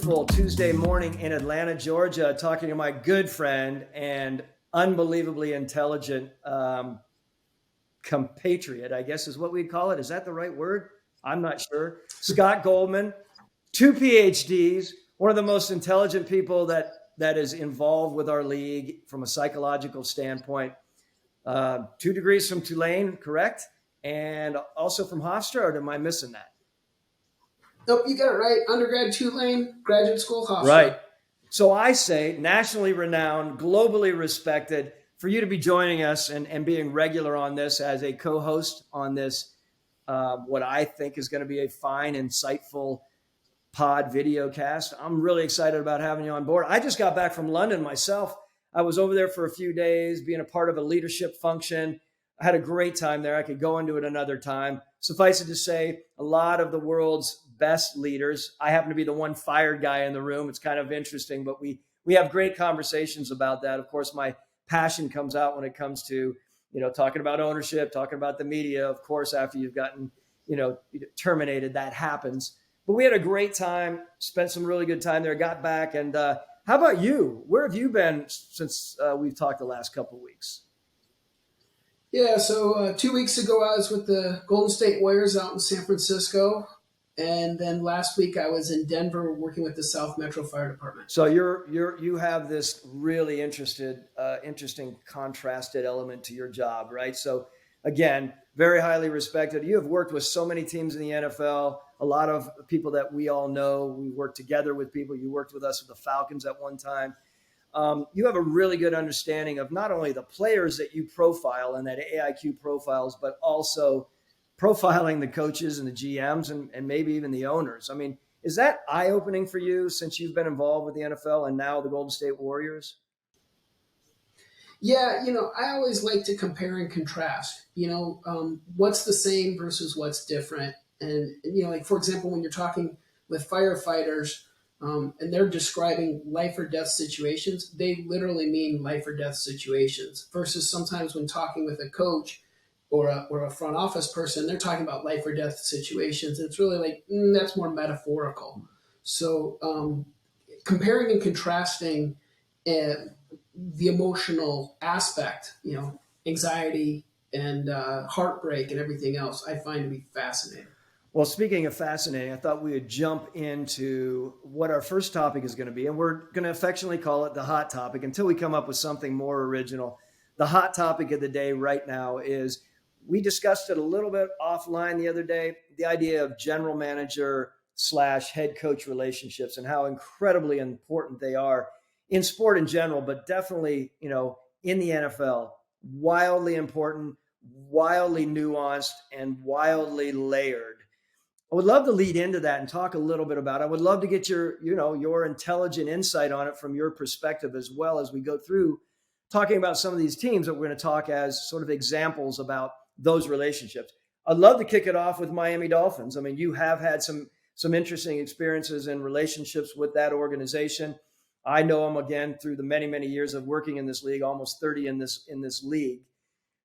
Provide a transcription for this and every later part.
beautiful Tuesday morning in Atlanta, Georgia, talking to my good friend and unbelievably intelligent compatriot, I guess is what we'd call it. Is that the right word? I'm not sure. Scott Goldman, 2 PhDs, one of the most intelligent people that is involved with our league from a psychological standpoint. 2 degrees from Tulane, correct? And also from Hofstra, or am I missing that? Nope, you got it right. Undergrad Tulane, graduate school Hofstra. Right. So I say nationally renowned, globally respected, for you to be joining us and being regular on this as a co-host on this, what I think is going to be a fine, insightful pod video cast. I'm really excited about having you on board. I just got back from London myself. I was over there for a few days being a part of a leadership function. I had a great time there. I could go into it another time. Suffice it to say, a lot of the world's best leaders. I happen to be the one fired guy in the room. It's kind of interesting, but we have great conversations about that. Of course, my passion comes out when it comes to, talking about ownership, talking about the media. Of course, after you've gotten, terminated, that happens. But we had a great time, spent some really good time there, got back. And how about you? Where have you been since we've talked the last couple of weeks? Yeah, so 2 weeks ago I was with the Golden State Warriors out in San Francisco. And then last week I was in Denver working with the South Metro Fire Department. So you have this really interesting contrasted element to your job, right? So again, very highly respected. You have worked with so many teams in the NFL, a lot of people that we all know. We work together with people. You worked with us with the Falcons at one time. You have a really good understanding of not only the players that you profile and that AIQ profiles, but also profiling the coaches and the GMs and maybe even the owners. I mean, is that eye-opening for you since you've been involved with the NFL and now the Golden State Warriors? Yeah, I always like to compare and contrast, what's the same versus what's different. And, like, for example, when you're talking with firefighters and they're describing life or death situations, they literally mean life or death situations versus sometimes when talking with a coach or a front office person, they're talking about life or death situations. It's really like, that's more metaphorical. So comparing and contrasting the emotional aspect, anxiety and heartbreak and everything else, I find to be fascinating. Well, speaking of fascinating, I thought we would jump into what our first topic is going to be, and we're going to affectionately call it the hot topic until we come up with something more original. The hot topic of the day right now is, we discussed it a little bit offline the other day, the idea of general manager / head coach relationships and how incredibly important they are in sport in general, but definitely, in the NFL, wildly important, wildly nuanced, and wildly layered. I would love to lead into that and talk a little bit about it. I would love to get your intelligent insight on it from your perspective, as well as we go through talking about some of these teams that we're going to talk as sort of examples about those relationships. I'd love to kick it off with Miami Dolphins. I mean, you have had some interesting experiences and relationships with that organization. I know them again through the many, many years of working in this league, almost 30 in this league.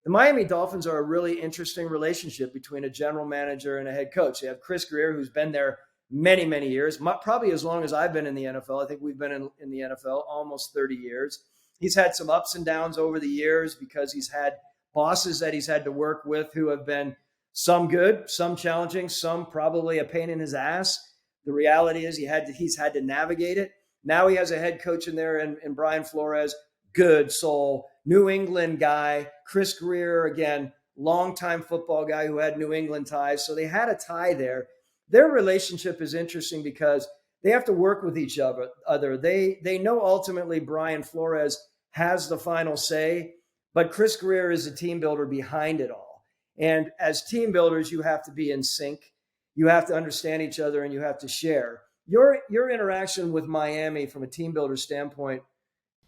The Miami Dolphins are a really interesting relationship between a general manager and a head coach. They have Chris Greer, who's been there many, many years, probably as long as I've been in the NFL. I think we've been in the NFL almost 30 years. He's had some ups and downs over the years because he's had bosses that he's had to work with who have been some good, some challenging, some probably a pain in his ass. The reality is he's had to navigate it. Now he has a head coach in there and Brian Flores, good soul, New England guy. Chris Greer, again, longtime football guy who had New England ties. So they had a tie there. Their relationship is interesting because they have to work with each other. They know ultimately Brian Flores has the final say, but Chris Greer is a team builder behind it all. And as team builders, you have to be in sync. You have to understand each other and you have to share. Your interaction with Miami from a team builder standpoint,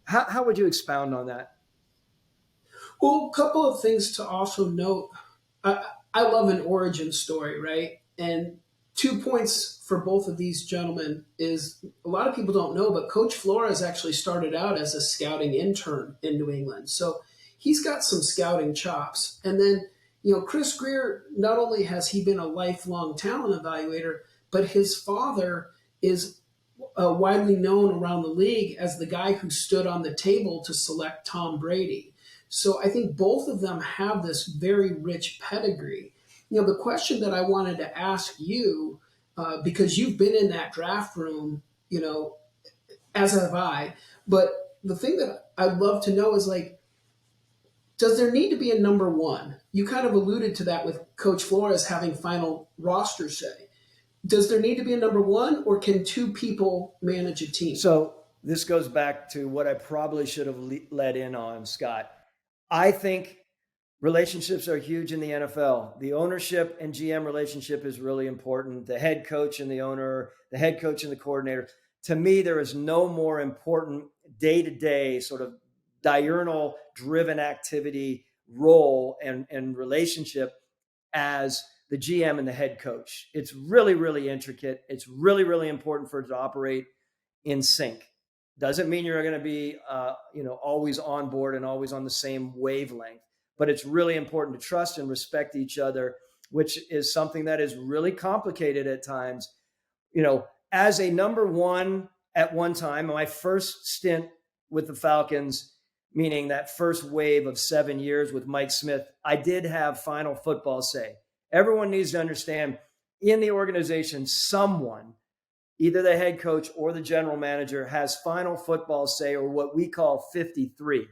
how would you expound on that? Well, a couple of things to also note. I love an origin story, right? And 2 points for both of these gentlemen is a lot of people don't know, but Coach Flores actually started out as a scouting intern in New England. So he's got some scouting chops. And then, Chris Greer, not only has he been a lifelong talent evaluator, but his father is widely known around the league as the guy who stood on the table to select Tom Brady. So I think both of them have this very rich pedigree. The question that I wanted to ask you, because you've been in that draft room, as have I, but the thing that I'd love to know is like, does there need to be a number one? You kind of alluded to that with Coach Flores having final roster say. Does there need to be a number one, or can two people manage a team? So this goes back to what I probably should have led in on, Scott. I think relationships are huge in the NFL. The ownership and GM relationship is really important. The head coach and the owner, the head coach and the coordinator. To me, there is no more important day-to-day sort of diurnal driven activity role and relationship as the GM and the head coach. It's really, really intricate. It's really, really important for it to operate in sync. Doesn't mean you're going to be, always on board and always on the same wavelength, but it's really important to trust and respect each other, which is something that is really complicated at times. As a number one at one time, my first stint with the Falcons, meaning that first wave of 7 years with Mike Smith, I did have final football say. Everyone needs to understand in the organization, someone, either the head coach or the general manager, has final football say, or what we call 53.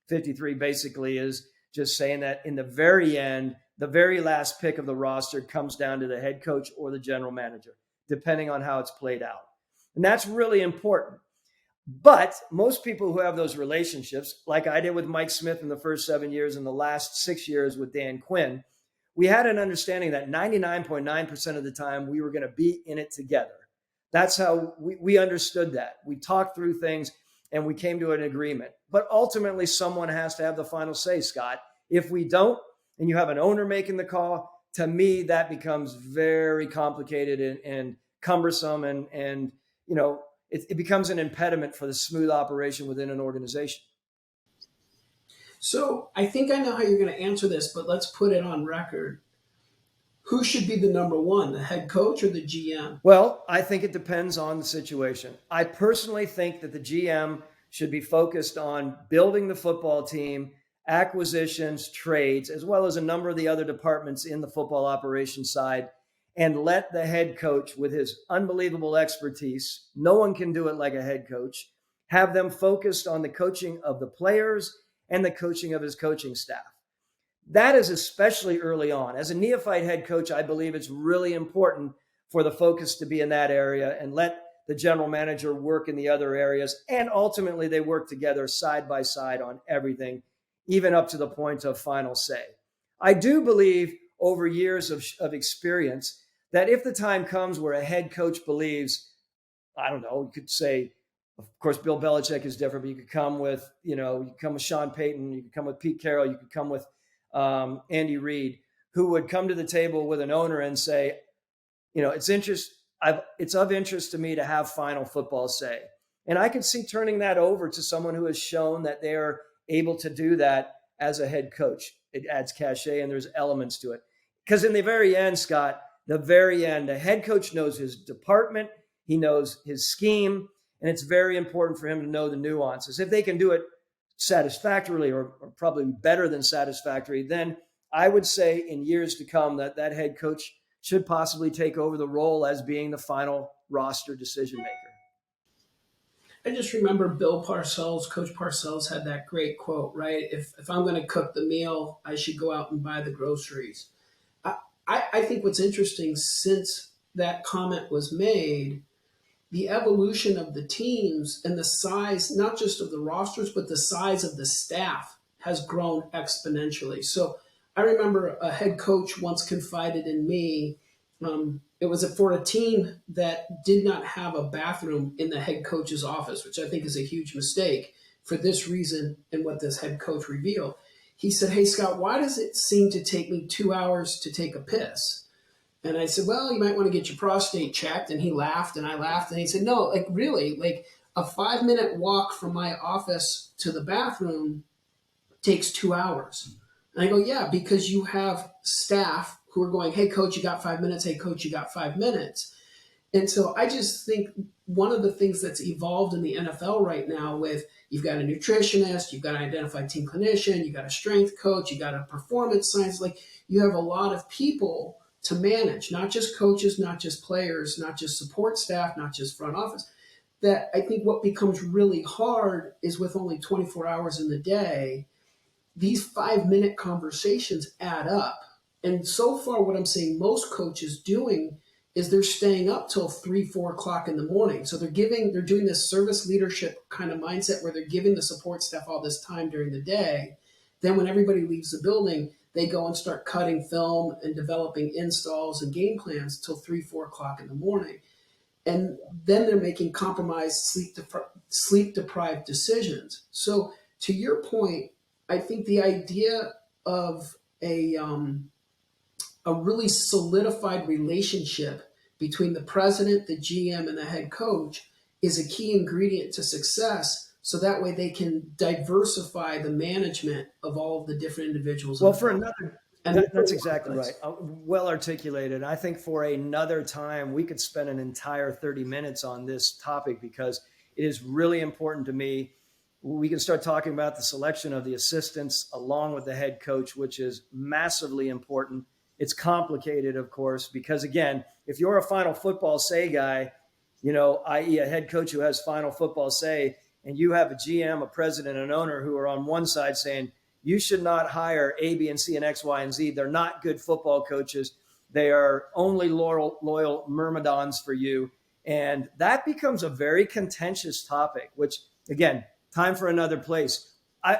53 basically is just saying that in the very end, the very last pick of the roster comes down to the head coach or the general manager, depending on how it's played out. And that's really important. But most people who have those relationships, like I did with Mike Smith in the first 7 years and the last 6 years with Dan Quinn, we had an understanding that 99.9% of the time we were going to be in it together. That's how we understood that. We talked through things and we came to an agreement. But ultimately, someone has to have the final say, Scott. If we don't, and you have an owner making the call, to me, that becomes very complicated and cumbersome. And it becomes an impediment for the smooth operation within an organization. So I think I know how you're going to answer this, but let's put it on record. Who should be the number one, the head coach or the GM? Well, I think it depends on the situation. I personally think that the GM should be focused on building the football team, acquisitions, trades, as well as a number of the other departments in the football operations side, and let the head coach, with his unbelievable expertise, no one can do it like a head coach, have them focused on the coaching of the players and the coaching of his coaching staff. That is especially early on. As a neophyte head coach, I believe it's really important for the focus to be in that area and let the general manager work in the other areas. And ultimately, they work together side by side on everything, even up to the point of final say. I do believe over years of experience that if the time comes where a head coach believes, I don't know, you could say, of course, Bill Belichick is different, but you could come with, you come with Sean Payton, you could come with Pete Carroll, you could come with Andy Reid, who would come to the table with an owner and say, it's of interest to me to have final football say. And I could see turning that over to someone who has shown that they are able to do that as a head coach. It adds cachet and there's elements to it. Because in the very end, Scott, the head coach knows his department, he knows his scheme, and it's very important for him to know the nuances. If they can do it satisfactorily or probably better than satisfactory, then I would say in years to come that head coach should possibly take over the role as being the final roster decision maker. I just remember Bill Parcells, Coach Parcells had that great quote, right? If I'm going to cook the meal, I should go out and buy the groceries. I think what's interesting since that comment was made, the evolution of the teams and the size, not just of the rosters, but the size of the staff has grown exponentially. So I remember a head coach once confided in me. It was for a team that did not have a bathroom in the head coach's office, which I think is a huge mistake for this reason and what this head coach revealed. He said, "Hey, Scott, why does it seem to take me 2 hours to take a piss?" And I said, "Well, you might want to get your prostate checked." And he laughed and I laughed. And he said, "No, like really, like a 5-minute walk from my office to the bathroom takes 2 hours." And I go, "Yeah, because you have staff who are going, 'Hey, coach, you got 5 minutes. Hey, coach, you got 5 minutes.'" And so I just think one of the things that's evolved in the NFL right now with you've got a nutritionist, you've got an identified team clinician, you've got a strength coach, you got a performance science, like you have a lot of people to manage, not just coaches, not just players, not just support staff, not just front office. That I think what becomes really hard is with only 24 hours in the day, these 5-minute conversations add up. And so far, what I'm seeing most coaches doing is they're staying up till 3, 4 o'clock in the morning. So they're doing this service leadership kind of mindset where they're giving the support staff all this time during the day. Then when everybody leaves the building, they go and start cutting film and developing installs and game plans till 3, 4 o'clock in the morning. And then they're making compromised sleep deprived decisions. So to your point, I think the idea of a really solidified relationship between the president, the GM, and the head coach is a key ingredient to success. So that way they can diversify the management of all of the different individuals. Well, for another, that's exactly workplace. right. Well articulated. I think for another time, we could spend an entire 30 minutes on this topic because it is really important to me. We can start talking about the selection of the assistants along with the head coach, which is massively important. It's complicated, of course, because again, if you're a final football say guy, i.e. a head coach who has final football say, and you have a GM, a president, an owner who are on one side saying, you should not hire A, B, and C, and X, Y, and Z. They're not good football coaches. They are only loyal myrmidons for you. And that becomes a very contentious topic, which, again, time for another place.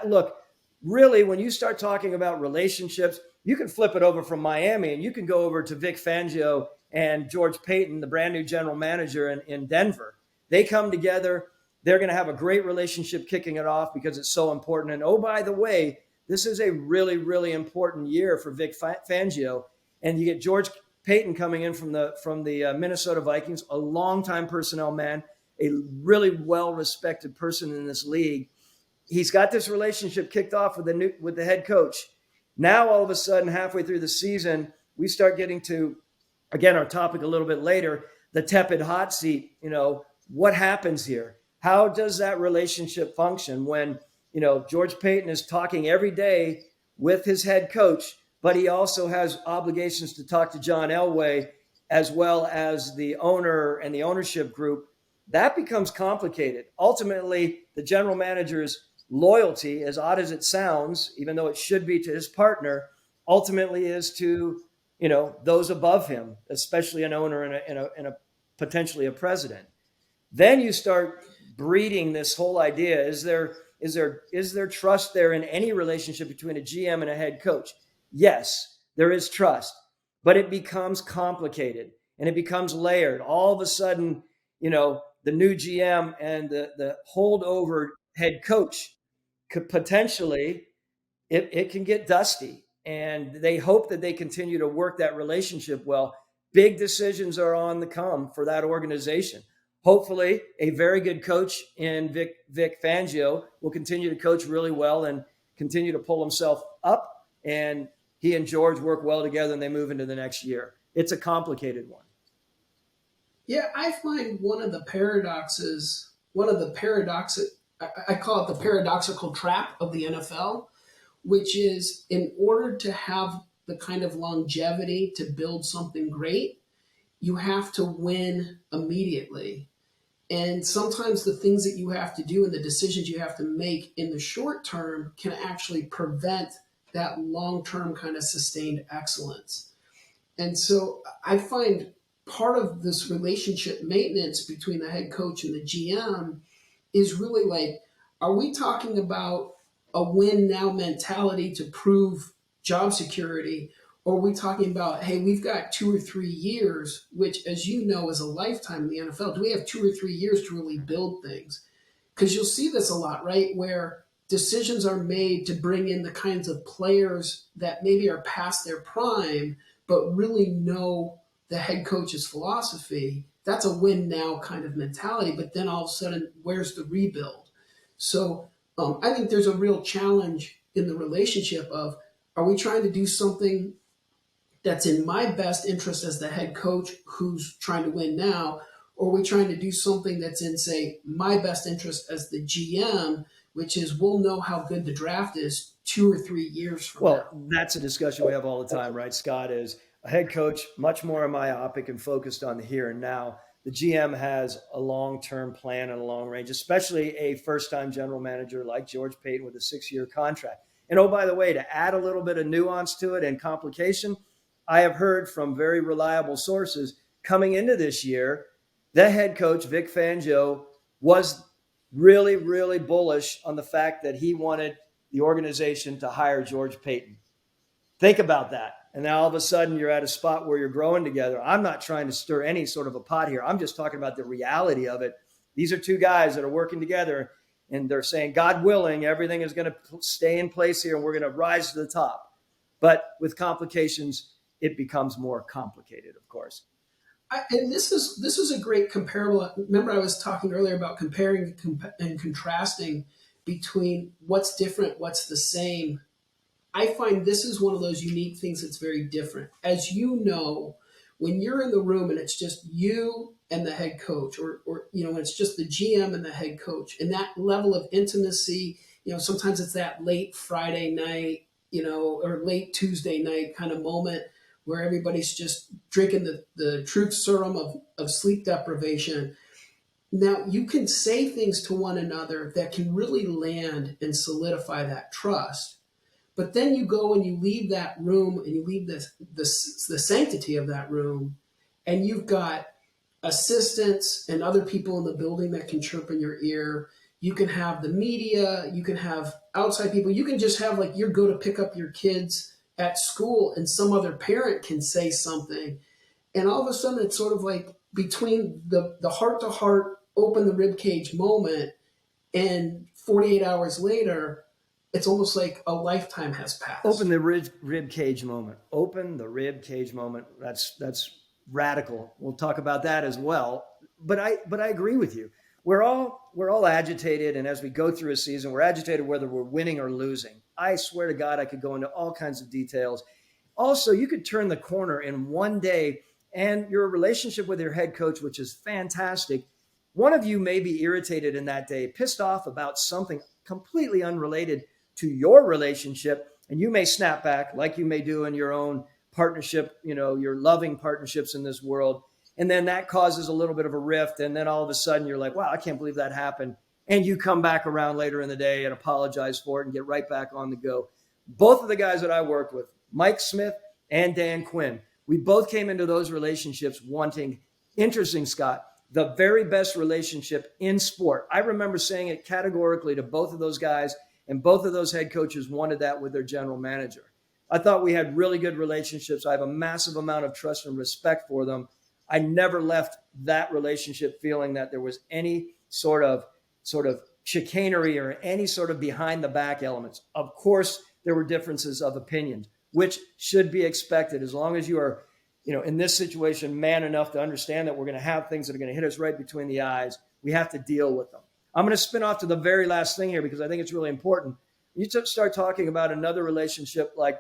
Look, really, when you start talking about relationships, you can flip it over from Miami and you can go over to Vic Fangio and George Payton, the brand new general manager in Denver. They come together. They're going to have a great relationship kicking it off because it's so important. And oh, by the way, this is a really, really important year for Vic Fangio. And you get George Payton coming in from the Minnesota Vikings, a longtime personnel man, a really well-respected person in this league. He's got this relationship kicked off with the head coach. Now, all of a sudden, halfway through the season, we start getting to, again, our topic a little bit later, the tepid hot seat. What happens here? How does that relationship function when, George Payton is talking every day with his head coach, but he also has obligations to talk to John Elway as well as the owner and the ownership group? That becomes complicated. Ultimately, the general manager's loyalty, as odd as it sounds, even though it should be to his partner, ultimately is to, those above him, especially an owner and a potentially a president. Then you start breeding this whole idea. Is there trust there in any relationship between a GM and a head coach? Yes, there is trust, but it becomes complicated and it becomes layered. All of a sudden, the new GM and the holdover head coach could potentially, it can get dusty, and they hope that they continue to work that relationship well. Big decisions are on the come for that organization. Hopefully, a very good coach in Vic Fangio will continue to coach really well and continue to pull himself up, and he and George work well together and they move into the next year. It's a complicated one. Yeah, I find one of the I call it the paradoxical trap of the NFL, which is in order to have the kind of longevity to build something great, you have to win immediately. And sometimes the things that you have to do and the decisions you have to make in the short term can actually prevent that long term kind of sustained excellence. And so I find part of this relationship maintenance between the head coach and the GM is really like, are we talking about a win now mentality to prove job security? Or are we talking about, hey, we've got 2 or 3 years, which, as you know, is a lifetime in the NFL. Do we have 2 or 3 years to really build things? Because you'll see this a lot, right? Where decisions are made to bring in the kinds of players that maybe are past their prime, but really know the head coach's philosophy. That's a win now kind of mentality. But then all of a sudden, where's the rebuild? So I think there's a real challenge in the relationship of, are we trying to do something that's in my best interest as the head coach who's trying to win now? Or are we trying to do something that's in, say, my best interest as the GM, which is we'll know how good the draft is 2 or 3 years from Well, now? that's a discussion we have all the time, right, Scott? Is a head coach much more myopic and focused on the here and now. The GM has a long-term plan and a long range, especially a first-time general manager like George Payton with a 6-year contract. And oh, by the way, to add a little bit of nuance to it and complication, I have heard from very reliable sources coming into this year, the head coach, Vic Fangio, was really, really bullish on the fact that he wanted the organization to hire George Payton. Think about that. And now all of a sudden you're at a spot where you're growing together. I'm not trying to stir any sort of a pot here. I'm just talking about the reality of it. These are two guys that are working together and they're saying, God willing, everything is going to stay in place here and we're going to rise to the top. But with complications, it becomes more complicated, of course. And this is a great comparable. Remember, I was talking earlier about comparing and contrasting between what's different, what's the same. I find this is one of those unique things that's very different. As you know, when you're in the room and it's just you and the head coach, or when it's just the GM and the head coach, and that level of intimacy, sometimes it's that late Friday night, or late Tuesday night kind of moment where everybody's just drinking the truth serum of sleep deprivation. Now, you can say things to one another that can really land and solidify that trust. But then you go and you leave that room and you leave the sanctity of that room, and you've got assistants and other people in the building that can chirp in your ear. You can have the media, you can have outside people, you can just have like you go to pick up your kids at school and some other parent can say something. And all of a sudden it's sort of like between the heart to heart, open the rib cage moment and 48 hours later, it's almost like a lifetime has passed. Open the rib cage moment. Open the rib cage moment. That's radical. We'll talk about that as well. But I agree with you. We're all agitated, and as we go through a season, we're agitated whether we're winning or losing. I swear to God, I could go into all kinds of details. Also, you could turn the corner in one day, and your relationship with your head coach, which is fantastic. One of you may be irritated in that day, pissed off about something completely unrelated to your relationship, and you may snap back like you may do in your own partnership, your loving partnerships in this world. And then that causes a little bit of a rift. And then all of a sudden you're like, wow, I can't believe that happened. And you come back around later in the day and apologize for it and get right back on the go. Both of the guys that I worked with, Mike Smith and Dan Quinn, we both came into those relationships wanting, interesting, Scott, the very best relationship in sport. I remember saying it categorically to both of those guys, and both of those head coaches wanted that with their general manager. I thought we had really good relationships. I have a massive amount of trust and respect for them. I never left that relationship feeling that there was any sort of chicanery or any sort of behind the back elements. Of course, there were differences of opinions, which should be expected as long as you are, in this situation, man enough to understand that we're going to have things that are going to hit us right between the eyes. We have to deal with them. I'm going to spin off to the very last thing here because I think it's really important. You start talking about another relationship like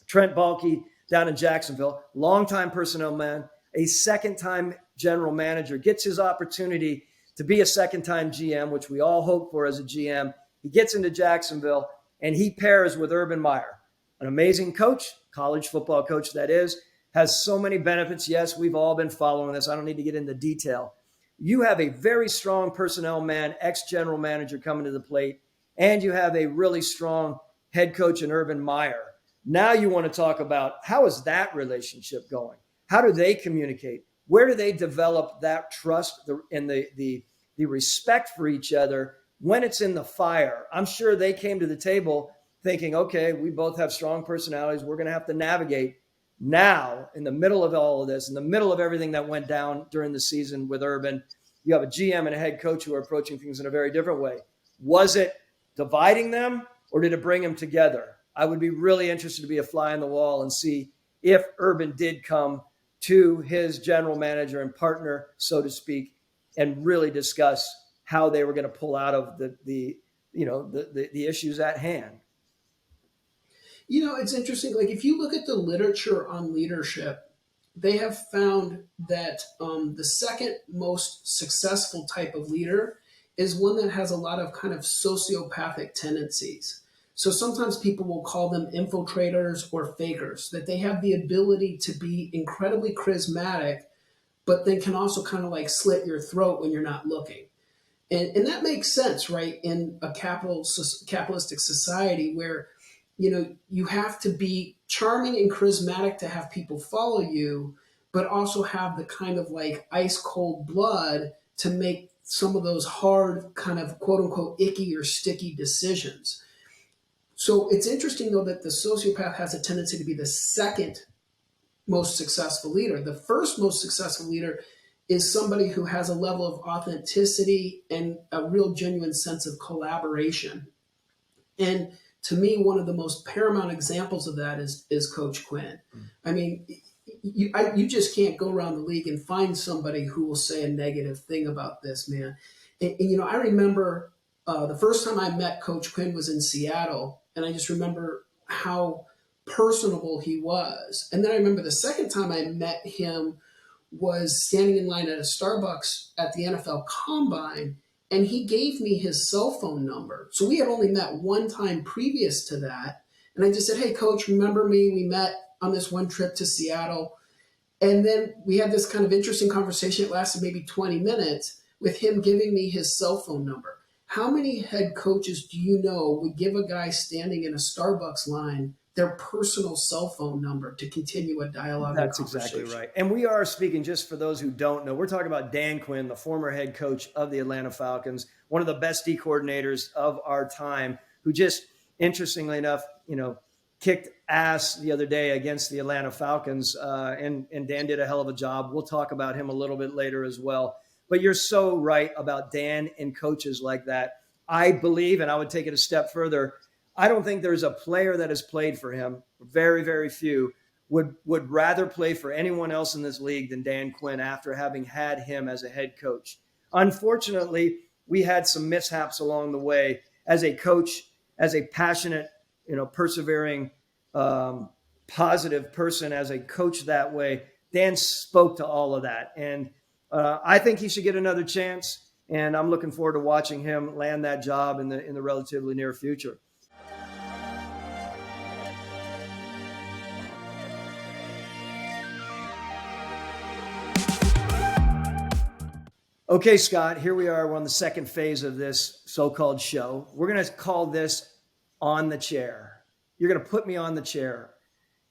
Trent Baalke down in Jacksonville, longtime personnel man, a second-time general manager, gets his opportunity to be a second-time GM, which we all hope for as a GM. He gets into Jacksonville, and he pairs with Urban Meyer, an amazing coach, college football coach that is, has so many benefits. Yes, we've all been following this. I don't need to get into detail. You have a very strong personnel man, ex-general manager coming to the plate, and you have a really strong head coach in Urban Meyer. Now you want to talk about how is that relationship going? How do they communicate? Where do they develop that trust and the respect for each other when it's in the fire? I'm sure they came to the table thinking, okay, we both have strong personalities. We're going to have to navigate. Now, in the middle of all of this, in the middle of everything that went down during the season with Urban, you have a GM and a head coach who are approaching things in a very different way. Was it dividing them or did it bring them together? I would be really interested to be a fly on the wall and see if Urban did come to his general manager and partner, so to speak, and really discuss how they were going to pull out of the issues at hand. It's interesting. Like if you look at the literature on leadership, they have found that the second most successful type of leader is one that has a lot of kind of sociopathic tendencies. So sometimes people will call them infiltrators or fakers, that they have the ability to be incredibly charismatic, but then can also kind of like slit your throat when you're not looking. And that makes sense, right? In a capitalistic society where, you have to be charming and charismatic to have people follow you, but also have the kind of like ice cold blood to make some of those hard kind of quote unquote icky or sticky decisions. So it's interesting though that the sociopath has a tendency to be the second most successful leader. The first most successful leader is somebody who has a level of authenticity and a real genuine sense of collaboration. And to me, one of the most paramount examples of that is Coach Quinn. I mean, you just can't go around the league and find somebody who will say a negative thing about this man. And I remember the first time I met Coach Quinn was in Seattle, and I just remember how personable he was. And then I remember the second time I met him was standing in line at a Starbucks at the NFL Combine, and he gave me his cell phone number. So we had only met one time previous to that. And I just said, hey, coach, remember me? We met on this one trip to Seattle. And then we had this kind of interesting conversation. It lasted maybe 20 minutes with him giving me his cell phone number. How many head coaches do you know would give a guy standing in a Starbucks line their personal cell phone number to continue a dialogue? That's exactly right. And we are speaking, just for those who don't know, we're talking about Dan Quinn, the former head coach of the Atlanta Falcons, one of the best D coordinators of our time, who just, interestingly enough, kicked ass the other day against the Atlanta Falcons. And Dan did a hell of a job. We'll talk about him a little bit later as well. But you're so right about Dan and coaches like that. I believe, and I would take it a step further, I don't think there's a player that has played for him, very, very few, would rather play for anyone else in this league than Dan Quinn after having had him as a head coach. Unfortunately, we had some mishaps along the way. As a coach, as a passionate, persevering, positive person, as a coach that way, Dan spoke to all of that. And I think he should get another chance. And I'm looking forward to watching him land that job in the relatively near future. Okay, Scott, here we are. We're on the second phase of this so-called show. We're going to call this On the Chair. You're going to put me on the chair,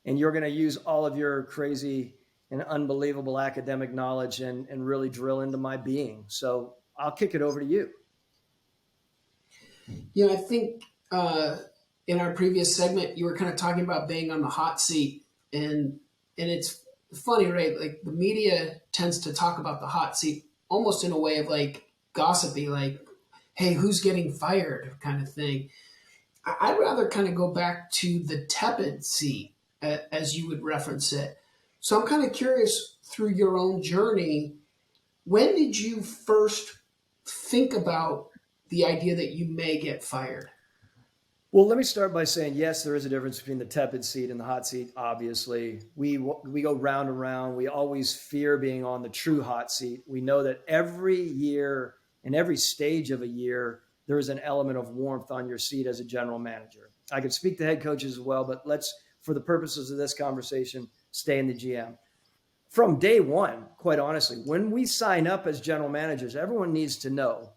and you're going to use all of your crazy and unbelievable academic knowledge and really drill into my being. So I'll kick it over to you. I think in our previous segment, you were kind of talking about being on the hot seat. And it's funny, right? Like the media tends to talk about the hot seat almost in a way of like gossipy, like, hey, who's getting fired kind of thing. I'd rather kind of go back to the tepid seat, as you would reference it. So I'm kind of curious, through your own journey, when did you first think about the idea that you may get fired? Well, let me start by saying, yes, there is a difference between the tepid seat and the hot seat. Obviously, we go round and round. We always fear being on the true hot seat. We know that every year and every stage of a year, there is an element of warmth on your seat as a general manager. I could speak to head coaches as well, but let's, for the purposes of this conversation, stay in the GM. From day one, quite honestly, when we sign up as general managers, everyone needs to know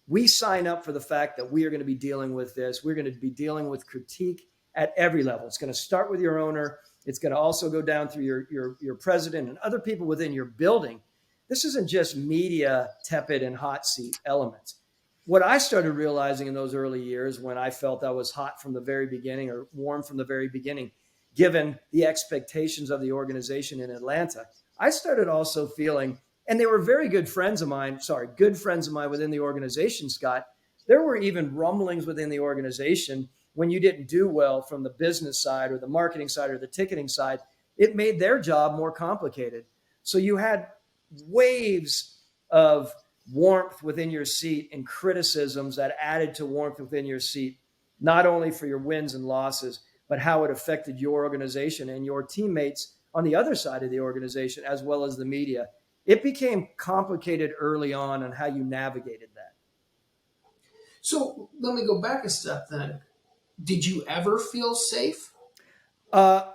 we sign up for the fact that we are going to be dealing with this. We're going to be dealing with critique at every level. It's going to start with your owner. It's going to also go down through your president and other people within your building. This isn't just media tepid and hot seat elements. What I started realizing in those early years, when I felt I was hot from the very beginning or warm from the very beginning, given the expectations of the organization in Atlanta, I started also feeling, and they were very good friends of mine within the organization, Scott. There were even rumblings within the organization when you didn't do well from the business side or the marketing side or the ticketing side. It made their job more complicated. So you had waves of warmth within your seat and criticisms that added to warmth within your seat, not only for your wins and losses, but how it affected your organization and your teammates on the other side of the organization, as well as the media. It became complicated early on how you navigated that. So let me go back a step then. Did you ever feel safe? Uh,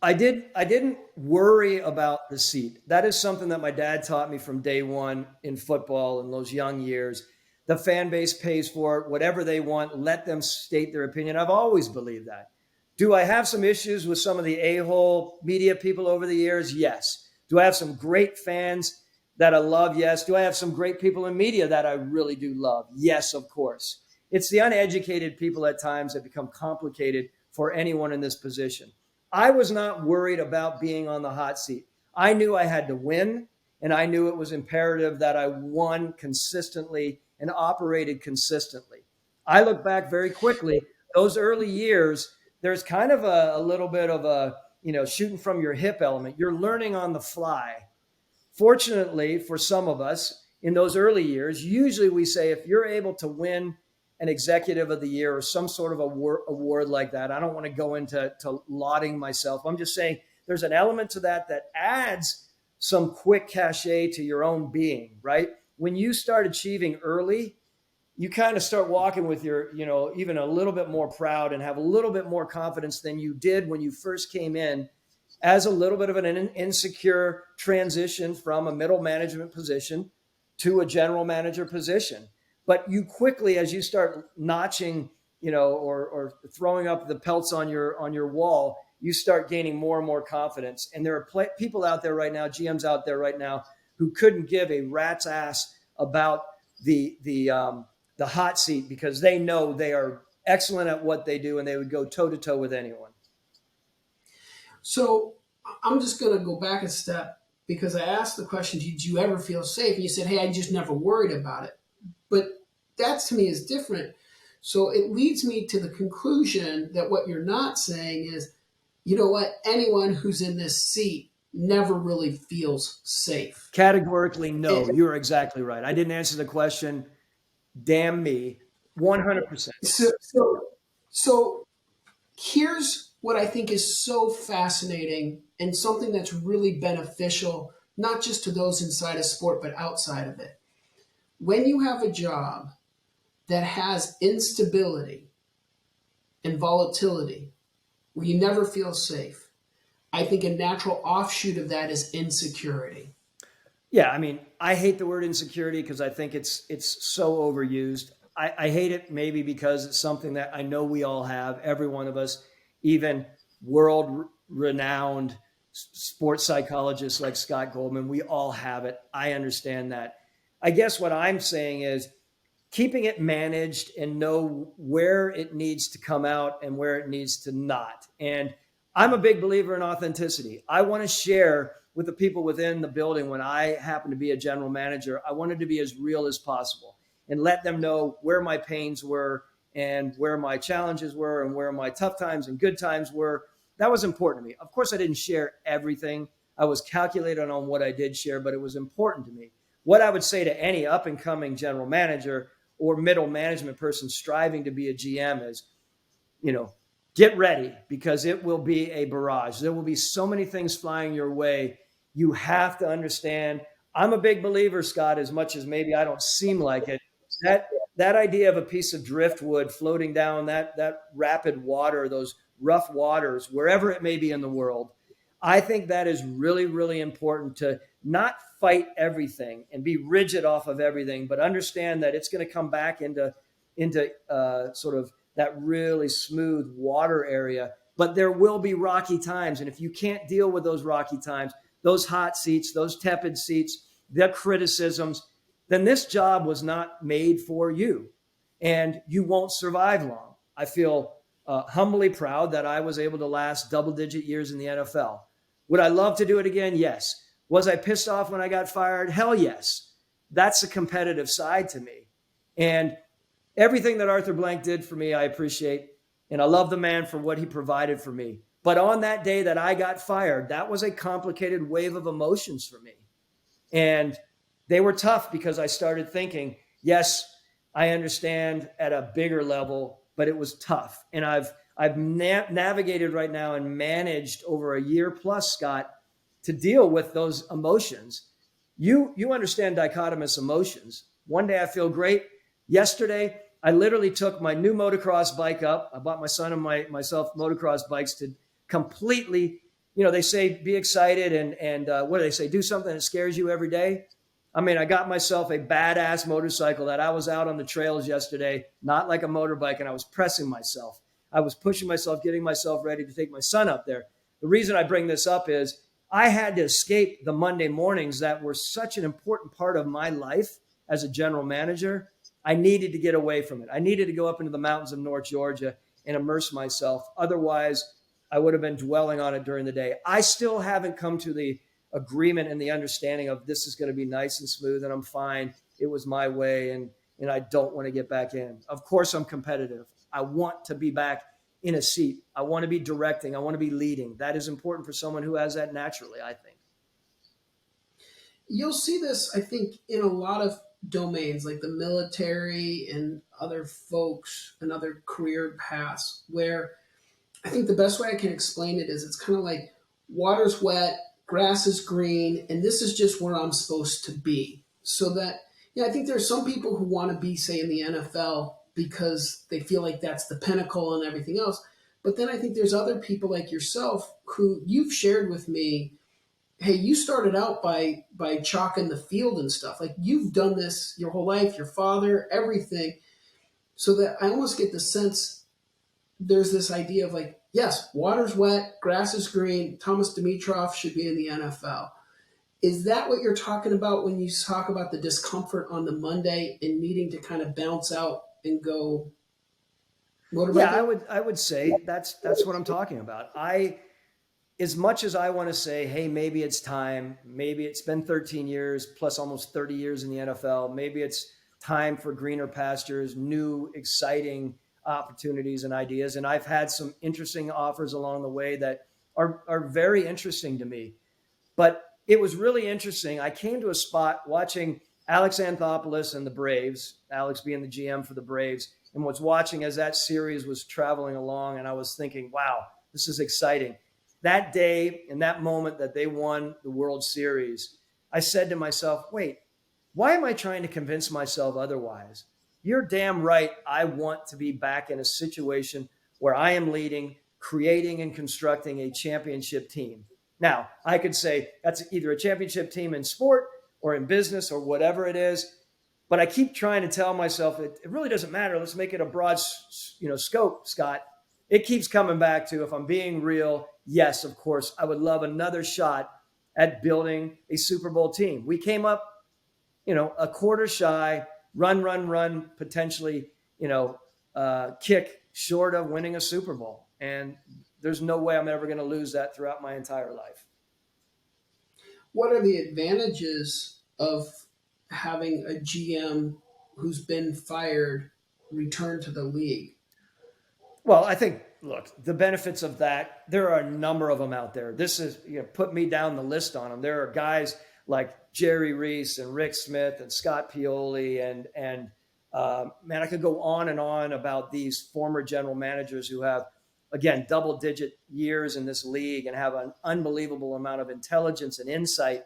I did. I didn't worry about the seat. That is something that my dad taught me from day one in football in those young years. The fan base pays for it. Whatever they want, let them state their opinion. I've always believed that. Do I have some issues with some of the a-hole media people over the years? Yes. Do I have some great fans that I love? Yes. Do I have some great people in media that I really do love? Yes, of course. It's the uneducated people at times that become complicated for anyone in this position. I was not worried about being on the hot seat. I knew I had to win, and I knew it was imperative that I won consistently and operated consistently. I look back very quickly, those early years, there's kind of a little bit of a, shooting from your hip element. You're learning on the fly. Fortunately, for some of us in those early years, usually we say if you're able to win an executive of the year or some sort of award like that, I don't want to go into lauding myself. I'm just saying there's an element to that adds some quick cachet to your own being, right? When you start achieving early, you kind of start walking with your, even a little bit more proud and have a little bit more confidence than you did when you first came in as a little bit of an insecure transition from a middle management position to a general manager position. But you quickly, as you start notching, or throwing up the pelts on your wall, you start gaining more and more confidence. And there are people out there right now, GMs out there right now, who couldn't give a rat's ass about the hot seat because they know they are excellent at what they do and they would go toe to toe with anyone. So I'm just going to go back a step because I asked the question, did you ever feel safe? And you said, hey, I just never worried about it. But that to me is different. So it leads me to the conclusion that what you're not saying is, you know what, anyone who's in this seat never really feels safe. Categorically, no. You're exactly right. I didn't answer the question. Damn me. 100%. So here's what I think is so fascinating and something that's really beneficial, not just to those inside of sport, but outside of it. When you have a job that has instability and volatility, where you never feel safe, I think a natural offshoot of that is insecurity. Yeah, I mean, I hate the word insecurity because I think it's so overused. I hate it maybe because it's something that I know we all have, every one of us, even world-renowned sports psychologists like Scott Goldman, we all have it. I understand that. I guess what I'm saying is keeping it managed and know where it needs to come out and where it needs to not. And I'm a big believer in authenticity. I want to share with the people within the building when I happen to be a general manager. I wanted to be as real as possible and let them know where my pains were and where my challenges were and where my tough times and good times were. That was important to me. Of course, I didn't share everything. I was calculated on what I did share, but it was important to me. What I would say to any up and coming general manager or middle management person striving to be a GM is, get ready because it will be a barrage. There will be so many things flying your way. You have to understand. I'm a big believer, Scott, as much as maybe I don't seem like it. That idea of a piece of driftwood floating down that rapid water, those rough waters, wherever it may be in the world, I think that is really, really important to not fight everything and be rigid off of everything, but understand that it's going to come back into sort of that really smooth water area. But there will be rocky times. And if you can't deal with those rocky times, those hot seats, those tepid seats, the criticisms, then this job was not made for you and you won't survive long. I feel humbly proud that I was able to last double-digit years in the NFL. Would I love to do it again? Yes. Was I pissed off when I got fired? Hell yes. That's the competitive side to me. And everything that Arthur Blank did for me, I appreciate. And I love the man for what he provided for me. But on that day that I got fired, that was a complicated wave of emotions for me. And they were tough because I started thinking, yes, I understand at a bigger level, but it was tough. And I've I've navigated right now and managed over a year plus, Scott, to deal with those emotions. You understand dichotomous emotions. One day I feel great. Yesterday, I literally took my new motocross bike up. I bought my son and myself motocross bikes to completely, they say be excited and what do they say? Do something that scares you every day. I mean, I got myself a badass motorcycle that I was out on the trails yesterday, not like a motorbike, and I was pressing myself. I was pushing myself, getting myself ready to take my son up there. The reason I bring this up is I had to escape the Monday mornings that were such an important part of my life as a general manager. I needed to get away from it. I needed to go up into the mountains of North Georgia and immerse myself. Otherwise, I would have been dwelling on it during the day. I still haven't come to the agreement and the understanding of this is going to be nice and smooth and I'm fine. It was my way and I don't want to get back in. Of course, I'm competitive. I want to be back in a seat. I want to be directing. I want to be leading. That is important for someone who has that naturally, I think. You'll see this, I think, in a lot of domains like the military and other folks and other career paths where I think the best way I can explain it is it's kind of like water's wet, grass is green, and this is just where I'm supposed to be. So that, I think there's some people who want to be, say, in the NFL because they feel like that's the pinnacle and everything else. But then I think there's other people like yourself who you've shared with me, hey, you started out by chalking the field and stuff. Like you've done this your whole life, your father, everything. So that I almost get the sense there's this idea of like, yes, water's wet, grass is green. Thomas Dimitroff should be in the NFL. Is that what you're talking about when you talk about the discomfort on the Monday and needing to kind of bounce out and go motorbike? Yeah, I would say that's what I'm talking about. As much as I want to say, hey, maybe it's time, maybe it's been 13 years plus almost 30 years in the NFL, maybe it's time for greener pastures, new, exciting opportunities and ideas. And I've had some interesting offers along the way that are very interesting to me. But it was really interesting. I came to a spot watching Alex Anthopoulos and the Braves, Alex being the GM for the Braves, and was watching as that series was traveling along. And I was thinking, wow, this is exciting. That day, in that moment that they won the World Series, I said to myself, wait, why am I trying to convince myself otherwise? You're damn right. I want to be back in a situation where I am leading, creating and constructing a championship team. Now, I could say that's either a championship team in sport or in business or whatever it is. But I keep trying to tell myself it really doesn't matter. Let's make it a broad, scope, Scott. It keeps coming back to, if I'm being real, yes, of course, I would love another shot at building a Super Bowl team. We came up, a quarter shy, run, potentially, kick short of winning a Super Bowl. And there's no way I'm ever going to lose that throughout my entire life. What are the advantages of having a GM who's been fired return to the league? Well, I think, look, the benefits of that, there are a number of them out there. This is, put me down the list on them. There are guys like Jerry Reese and Rick Smith and Scott Pioli and man, I could go on and on about these former general managers who have, again, double-digit years in this league and have an unbelievable amount of intelligence and insight.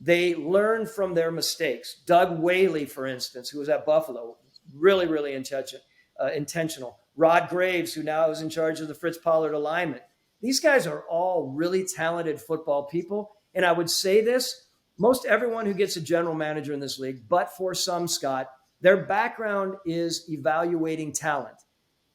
They learn from their mistakes. Doug Whaley, for instance, who was at Buffalo, really intentional. Rod Graves, who now is in charge of the Fritz Pollard alignment. These guys are all really talented football people. And I would say this, most everyone who gets a general manager in this league, but for some, Scott, their background is evaluating talent.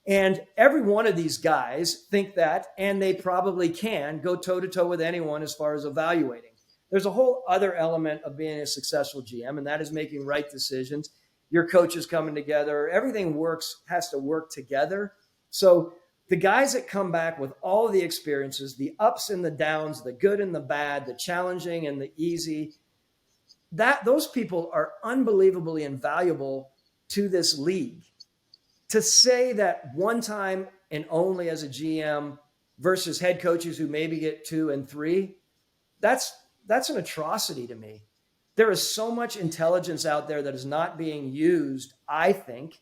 And every one of these guys think that, and they probably can go toe-to-toe with anyone as far as evaluating. There's a whole other element of being a successful GM, and that is making right decisions. Your coaches coming together, everything has to work together. So the guys that come back with all of the experiences, the ups and the downs, the good and the bad, the challenging and the easy, those people are unbelievably invaluable to this league. To say that one time and only as a GM versus head coaches who maybe get 2 and 3, that's an atrocity to me. There is so much intelligence out there that is not being used, I think,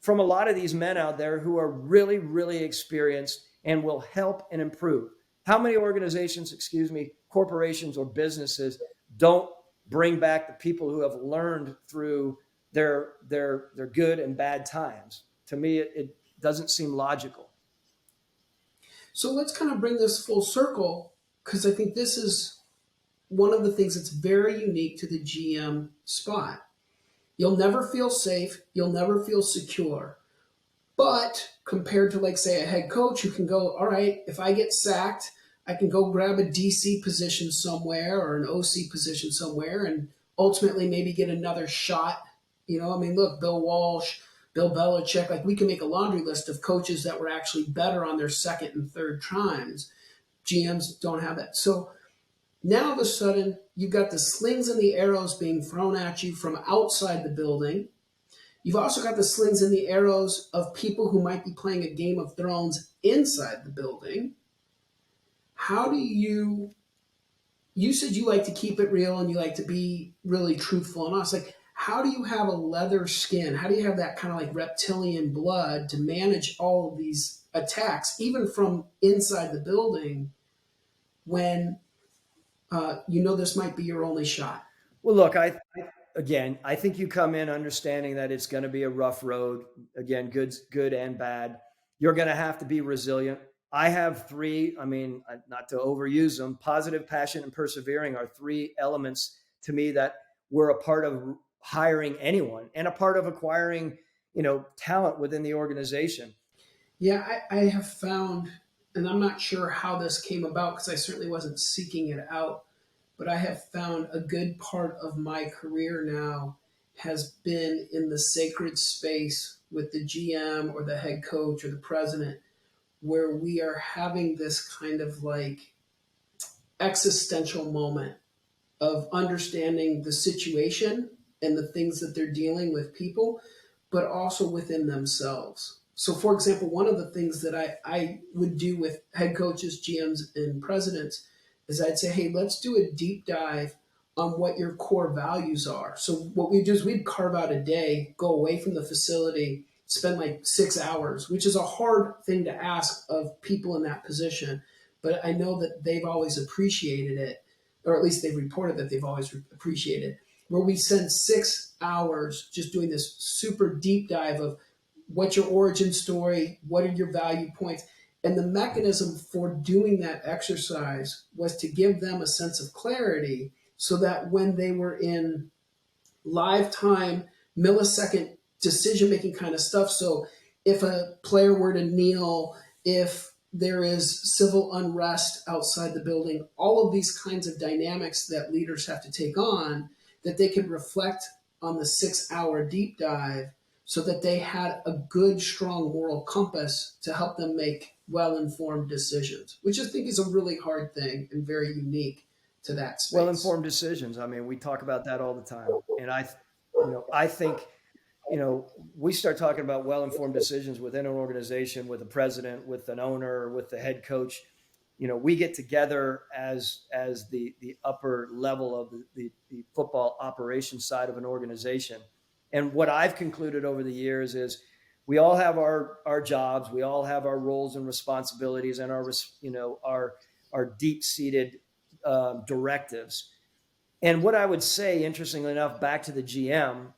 from a lot of these men out there who are really, really experienced and will help and improve. How many organizations, corporations or businesses don't bring back the people who have learned through their good and bad times? To me, it doesn't seem logical. So let's kind of bring this full circle, because I think this is one of the things that's very unique to the GM spot. You'll never feel safe, you'll never feel secure. But compared to, like, say, a head coach who can go, all right, if I get sacked, I can go grab a DC position somewhere or an OC position somewhere and ultimately maybe get another shot. I mean, look, Bill Walsh, Bill Belichick, like we can make a laundry list of coaches that were actually better on their second and third times. GMs don't have that. So now all of a sudden, you've got the slings and the arrows being thrown at you from outside the building. You've also got the slings and the arrows of people who might be playing a Game of Thrones inside the building. How do you said you like to keep it real and you like to be really truthful and honest. Like, how do you have a leather skin? How do you have that kind of like reptilian blood to manage all of these attacks, even from inside the building, when this might be your only shot? Well, look, I think you come in understanding that it's going to be a rough road. Again, good and bad. You're going to have to be resilient. I have three, not to overuse them, positive, passion, and persevering are three elements to me that were a part of hiring anyone and a part of acquiring, talent within the organization. Yeah, I have found, and I'm not sure how this came about because I certainly wasn't seeking it out, but I have found a good part of my career now has been in the sacred space with the GM or the head coach or the president, where we are having this kind of like existential moment of understanding the situation and the things that they're dealing with people, but also within themselves. So, for example, one of the things that I would do with head coaches, GMs, and presidents is I'd say, hey, let's do a deep dive on what your core values are. So, what we do is we'd carve out a day, go away from the facility, spend like 6 hours, which is a hard thing to ask of people in that position. But I know that they've always appreciated it, or at least they've reported that they've always appreciated it, where we spend 6 hours just doing this super deep dive of what's your origin story, what are your value points. And the mechanism for doing that exercise was to give them a sense of clarity so that when they were in live time, millisecond decision making kind of stuff. So if a player were to kneel, if there is civil unrest outside the building, all of these kinds of dynamics that leaders have to take on, that they could reflect on the 6 hour deep dive so that they had a good, strong moral compass to help them make well-informed decisions, which I think is a really hard thing and very unique to that space. Well-informed decisions. We talk about that all the time. And I think, we start talking about well-informed decisions within an organization, with a president, with an owner, with the head coach. We get together as the upper level of the football operations side of an organization. And what I've concluded over the years is we all have our jobs, we all have our roles and responsibilities and our deep-seated directives. And what I would say, interestingly enough, back to the GM,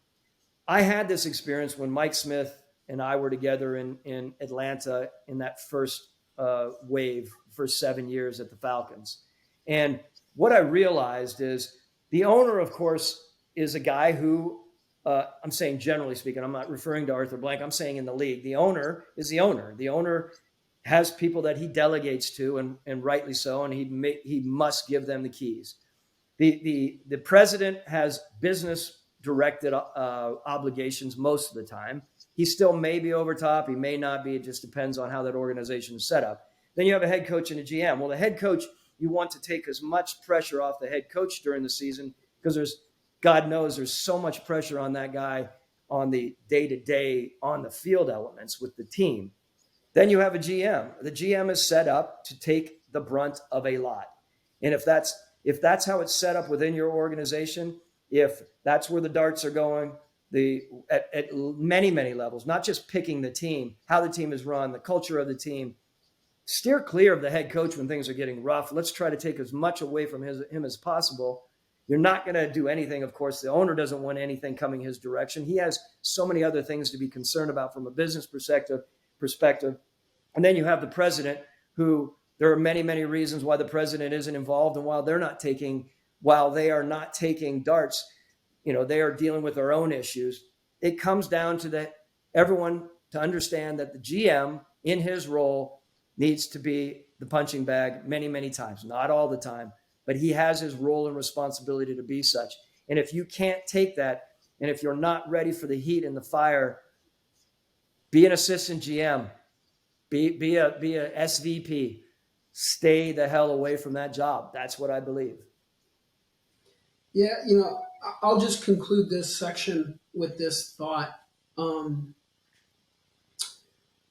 I had this experience when Mike Smith and I were together in Atlanta in that first wave for 7 years at the Falcons. And what I realized is the owner, of course, is a guy who, I'm saying generally speaking, I'm not referring to Arthur Blank, I'm saying in the league, the owner is the owner. The owner has people that he delegates to, and rightly so, and he must give them the keys. The president has business directed obligations most of the time. He still may be over top. He may not be. It just depends on how that organization is set up. Then you have a head coach and a GM. Well, the head coach, you want to take as much pressure off the head coach during the season because God knows there's so much pressure on that guy on the day-to-day on the field elements with the team. Then you have a GM. The GM is set up to take the brunt of a lot. And if that's how it's set up within your organization, if that's where the darts are going, at many, many levels, not just picking the team, how the team is run, the culture of the team. Steer clear of the head coach when things are getting rough. Let's try to take as much away from him as possible. You're not going to do anything. Of course, the owner doesn't want anything coming his direction. He has so many other things to be concerned about from a business perspective. And then you have the president, who there are many, many reasons why the president isn't involved. And while they are not taking darts, they are dealing with their own issues. It comes down to everyone to understand that the GM in his role needs to be the punching bag many, many times, not all the time, but he has his role and responsibility to be such. And if you can't take that, and if you're not ready for the heat and the fire, be an assistant GM, be a SVP, stay the hell away from that job. That's what I believe. Yeah, I'll just conclude this section with this thought.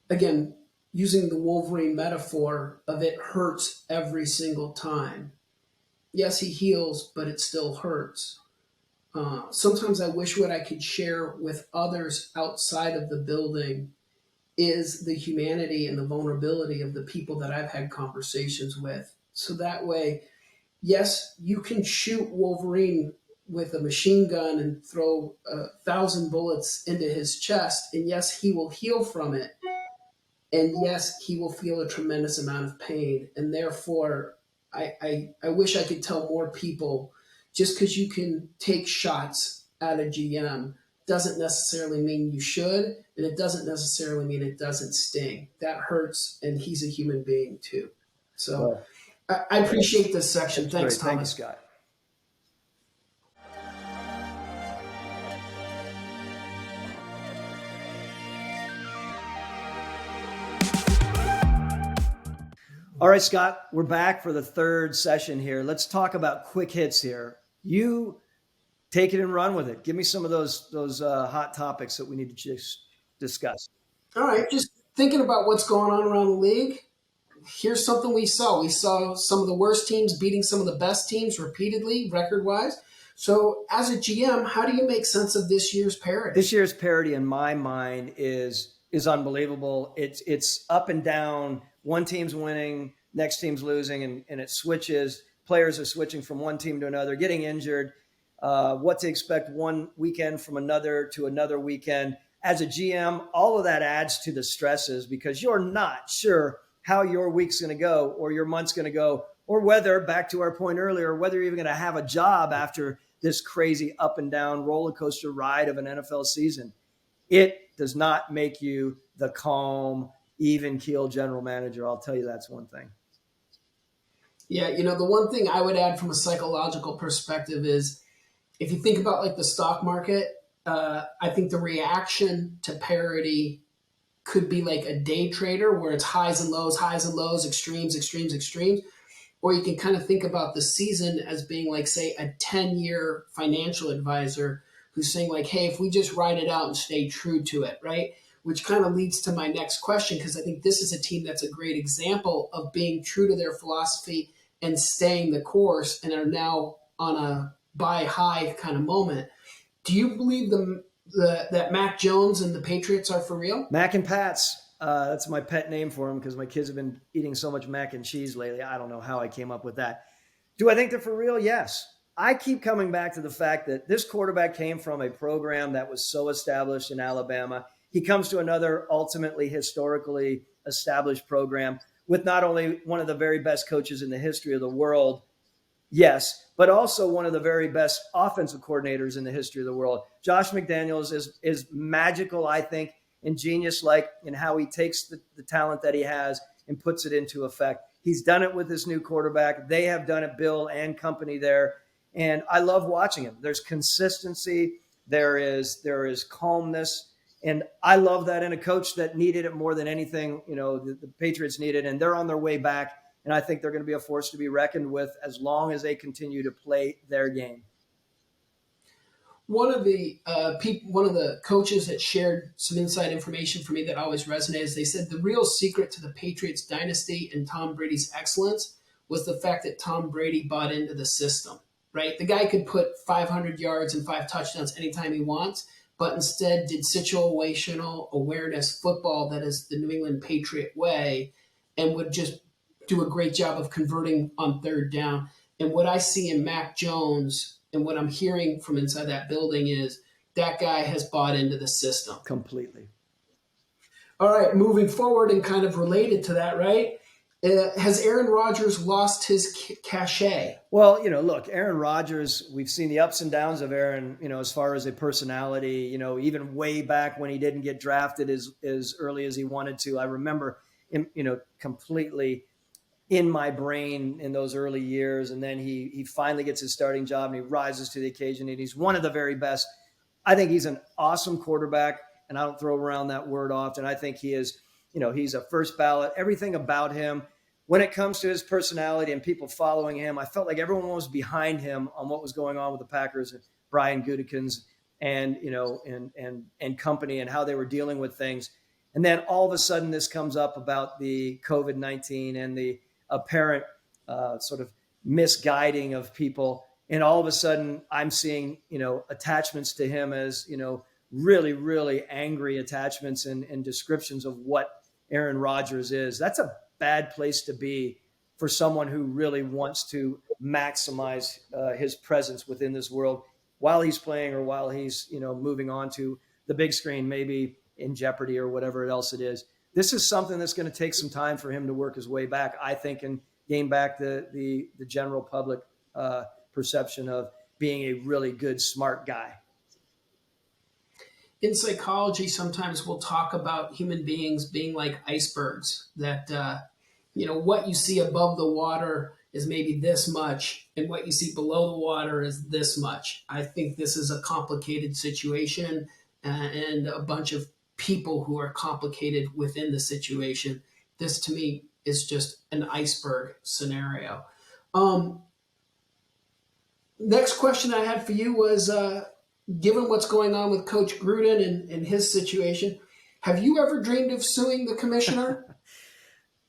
Again, using the Wolverine metaphor of it hurts every single time. Yes, he heals, but it still hurts. Sometimes I wish what I could share with others outside of the building is the humanity and the vulnerability of the people that I've had conversations with. So that way, yes, you can shoot Wolverine with a machine gun and throw 1,000 bullets into his chest, and yes, he will heal from it. And yes, he will feel a tremendous amount of pain. And therefore, I wish I could tell more people, just because you can take shots at a GM doesn't necessarily mean you should, and it doesn't necessarily mean it doesn't sting. That hurts, and he's a human being too. So I appreciate this section. Thanks, Great. Thomas. Thank you, Scott. All right, Scott, we're back for the third session here. Let's talk about quick hits here. You take it and run with it. Give me some of those hot topics that we need to just discuss. All right, just thinking about what's going on around the league. Here's something we saw. We saw some of the worst teams beating some of the best teams repeatedly, record-wise. So as a GM, how do you make sense of this year's parity? This year's parity, in my mind, is unbelievable. It's up and down. One team's winning, next team's losing, and it switches. Players are switching from one team to another, getting injured. What to expect one weekend from another to another weekend. As a GM, all of that adds to the stresses because you're not sure how your week's going to go or your month's going to go, or whether, back to our point earlier, whether you're even going to have a job after this crazy up and down roller coaster ride of an NFL season. It does not make you the calm, even keel general manager. I'll tell you that's one thing. Yeah, the one thing I would add from a psychological perspective is if you think about like the stock market, I think the reaction to parity could be like a day trader where it's highs and lows, extremes, extremes, extremes. Or you can kind of think about the season as being like, say, a 10-year financial advisor who's saying like, hey, if we just ride it out and stay true to it, right? Which kind of leads to my next question, because I think this is a team that's a great example of being true to their philosophy and staying the course and are now on a buy high kind of moment. Do you believe that Mac Jones and the Patriots are for real? Mac and Pats. That's my pet name for them because my kids have been eating so much mac and cheese lately. I don't know how I came up with that. Do I think they're for real? Yes. I keep coming back to the fact that this quarterback came from a program that was so established in Alabama. He comes to another ultimately historically established program with not only one of the very best coaches in the history of the world, yes, but also one of the very best offensive coordinators in the history of the world. Josh McDaniels is magical, I think, and genius-like in how he takes the talent that he has and puts it into effect. He's done it with this new quarterback. They have done it, Bill and company there. And I love watching him. There's consistency. There is calmness. And I love that in a coach that needed it more than anything, the Patriots needed. And they're on their way back. And I think they're going to be a force to be reckoned with as long as they continue to play their game. One of the coaches that shared some inside information for me that always resonates, they said the real secret to the Patriots dynasty and Tom Brady's excellence was the fact that Tom Brady bought into the system, right? The guy could put 500 yards and 5 touchdowns anytime he wants, but instead did situational awareness football that is the New England Patriot way and would just do a great job of converting on third down. And what I see in Mac Jones and what I'm hearing from inside that building is that guy has bought into the system. Completely. All right, moving forward and kind of related to that, right? Has Aaron Rodgers lost his cachet? Well, look, Aaron Rodgers, we've seen the ups and downs of Aaron, as far as a personality, even way back when he didn't get drafted as early as he wanted to. I remember him, completely in my brain in those early years. And then he finally gets his starting job and he rises to the occasion and he's one of the very best. I think he's an awesome quarterback, and I don't throw around that word often. I think he is, he's a first ballot, everything about him. When it comes to his personality and people following him, I felt like everyone was behind him on what was going on with the Packers and Brian Gutekunst and, and company and how they were dealing with things. And then all of a sudden this comes up about the COVID-19 and the apparent sort of misguiding of people. And all of a sudden I'm seeing, attachments to him as, really, really angry attachments and descriptions of what Aaron Rodgers is. That's a bad place to be for someone who really wants to maximize his presence within this world while he's playing or while he's, moving on to the big screen, maybe in jeopardy or whatever else it is. This is something that's going to take some time for him to work his way back, I think, and gain back the general public perception of being a really good, smart guy. In psychology, sometimes we'll talk about human beings being like icebergs, that, what you see above the water is maybe this much, and what you see below the water is this much. I think this is a complicated situation and a bunch of people who are complicated within the situation. This to me is just an iceberg scenario. Next question I had for you was, given what's going on with Coach Gruden and his situation, have you ever dreamed of suing the commissioner?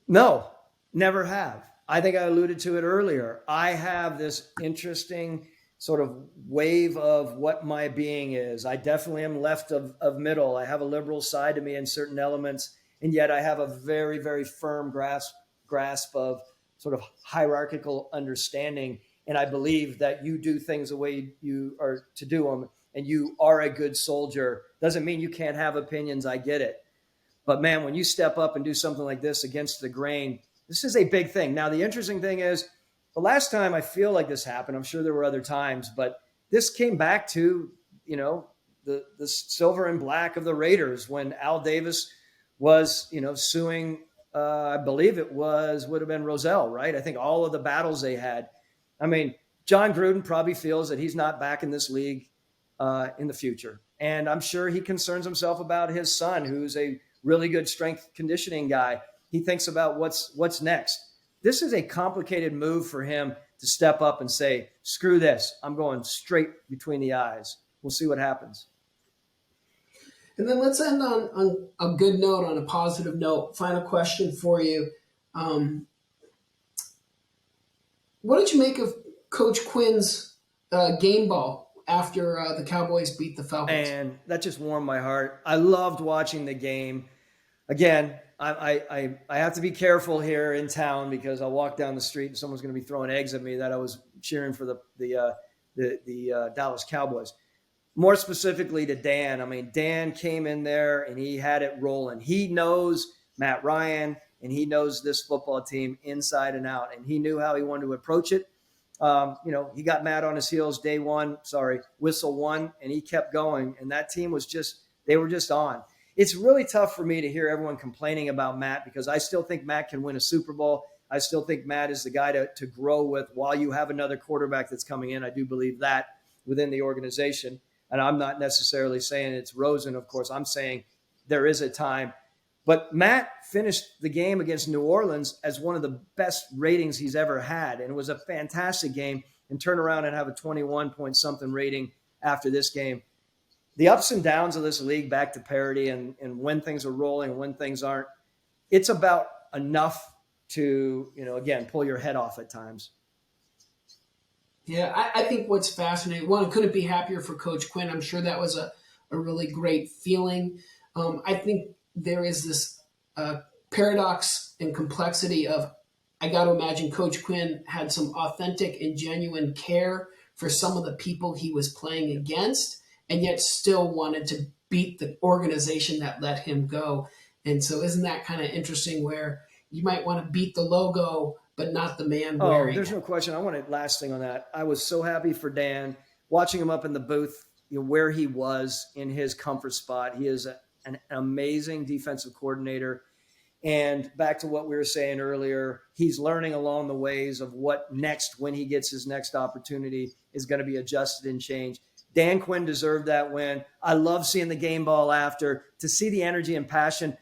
No, never have. I think I alluded to it earlier. I have this interesting sort of wave of what my being is. I definitely am left of middle. I have a liberal side to me in certain elements, and yet I have a very, very firm grasp of sort of hierarchical understanding. And I believe that you do things the way you are to do them, and you are a good soldier. Doesn't mean you can't have opinions. I get it. But man, when you step up and do something like this against the grain, this is a big thing. Now, the interesting thing is, the last time I feel like this happened, I'm sure there were other times, but this came back to, the silver and black of the Raiders when Al Davis was, suing, I believe it would have been Rozelle, right? I think all of the battles they had. I mean, John Gruden probably feels that he's not back in this league in the future. And I'm sure he concerns himself about his son, who's a really good strength conditioning guy. He thinks about what's next. This is a complicated move for him to step up and say, screw this. I'm going straight between the eyes. We'll see what happens. And then let's end on a good note, on a positive note. Final question for you. What did you make of Coach Quinn's game ball after the Cowboys beat the Falcons? And that just warmed my heart. I loved watching the game. Again, I have to be careful here in town because I'll walk down the street and someone's going to be throwing eggs at me that I was cheering for the Dallas Cowboys. More specifically to Dan. I mean, Dan came in there and he had it rolling. He knows Matt Ryan and he knows this football team inside and out, and he knew how he wanted to approach it. He got Matt on his heels whistle one, and he kept going. And that team they were just on. It's really tough for me to hear everyone complaining about Matt because I still think Matt can win a Super Bowl. I still think Matt is the guy to grow with while you have another quarterback that's coming in. I do believe that within the organization. And I'm not necessarily saying it's Rosen, of course. I'm saying there is a time. But Matt finished the game against New Orleans as one of the best ratings he's ever had. And it was a fantastic game, and turn around and have a 21-point-something rating after this game. The ups and downs of this league, back to parity and when things are rolling and when things aren't, it's about enough to, again, pull your head off at times. Yeah, I think what's fascinating, one, I couldn't be happier for Coach Quinn. I'm sure that was a really great feeling. I think there is this paradox and complexity of, I got to imagine Coach Quinn had some authentic and genuine care for some of the people he was playing against, and yet still wanted to beat the organization that let him go. And so, isn't that kind of interesting where you might want to beat the logo, but not the man Oh, wearing there's it? no question. I want to last thing on that. I was so happy for Dan watching him up in the booth, where he was in his comfort spot. He is an amazing defensive coordinator. And back to what we were saying earlier, he's learning along the ways of what next, when he gets his next opportunity, is going to be adjusted and changed. Dan Quinn deserved that win. I love seeing the game ball after, to see the energy and passion.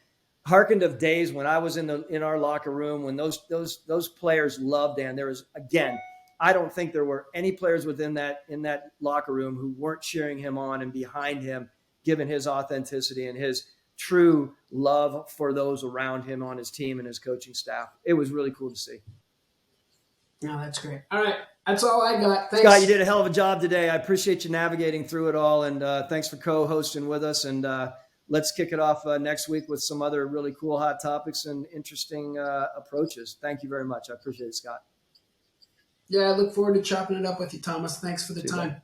Harkened of days when I was in our locker room when those players loved Dan. There was, again, I don't think there were any players in that locker room who weren't cheering him on and behind him, given his authenticity and his true love for those around him on his team and his coaching staff. It was really cool to see. No, that's great. All right. That's all I got. Thanks. Scott, you did a hell of a job today. I appreciate you navigating through it all. And thanks for co-hosting with us. And let's kick it off next week with some other really cool hot topics and interesting approaches. Thank you very much. I appreciate it, Scott. Yeah, I look forward to chopping it up with you, Thomas. Thanks for the See you, time. bud.